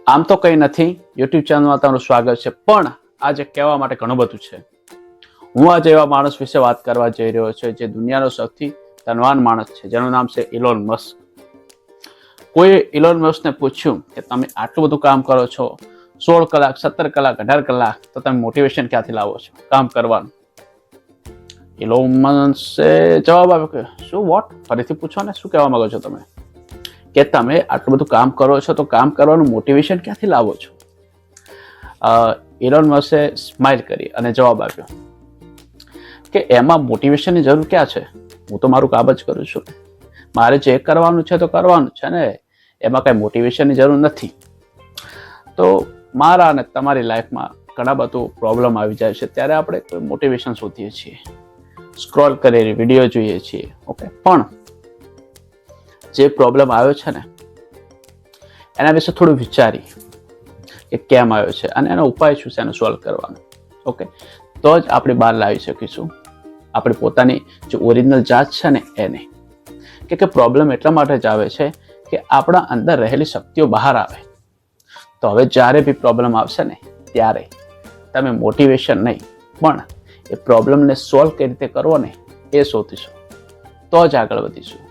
આમ તો કંઈ નથી, યુટ્યુબ ચેનલમાં તમારું સ્વાગત છે, પણ આજે કહેવા માટે ઘણું બધું છે. હું આજે એવા માણસ વિશે વાત કરવા જઈ રહ્યો છું જે દુનિયાનો સૌથી ધનવાન માણસ છે, જેનું નામ છે ઇલોન મસ્ક. કોઈ ઇલોન મસ્કને પૂછ્યું કે તમે આટલું બધું કામ કરો છો, 16 કલાક, 17 કલાક, 18 કલાક, તો તમે મોટિવેશન ક્યાંથી લાવો છો કામ કરવાનું? ઇલોન મસ્કે જવાબ આપ્યો કે શું વોટ? ફરીથી પૂછો ને, શું કહેવા માંગો છો તમે? કે તમે આટલું બધું કામ કરો છો તો કામ કરવાનું મોટિવેશન ક્યાંથી લાવો છો? ઇલોન મસ્કે સ્માઇલ કરી અને જવાબ આપ્યો કે એમાં મોટિવેશનની જરૂર ક્યાં છે? હું તો મારું કામ જ કરું છું. મારે જે કરવાનું છે તો કરવાનું છે ને, એમાં કઈ મોટિવેશનની જરૂર નથી. તો મારા અને તમારી લાઈફમાં ઘણા બધું પ્રોબ્લેમ આવી જાય છે, ત્યારે આપણે કોઈ મોટિવેશન શોધીએ છીએ, સ્ક્રોલ કરીને વિડીયો જોઈએ છીએ, ઓકે. પણ જે પ્રોબ્લેમ આવ્યો છે ને, એના વિશે થોડું વિચારી કે કેમ આવ્યો છે અને એનો ઉપાય શું છે એને સોલ્વ કરવાનો, ઓકે. તો જ આપણે બહાર લાવી શકીશું આપણી પોતાની જે ઓરિજિનલ જાત છે ને એને. કે પ્રોબ્લેમ એટલા માટે જ આવે છે કે આપણા અંદર રહેલી શક્તિઓ બહાર આવે. તો હવે જ્યારે બી પ્રોબ્લેમ આવશે ને, ત્યારે તમે મોટિવેશન નહીં, પણ એ પ્રોબ્લેમને સોલ્વ કઈ રીતે કરવો ને એ શોધીશું, તો જ આગળ વધીશું.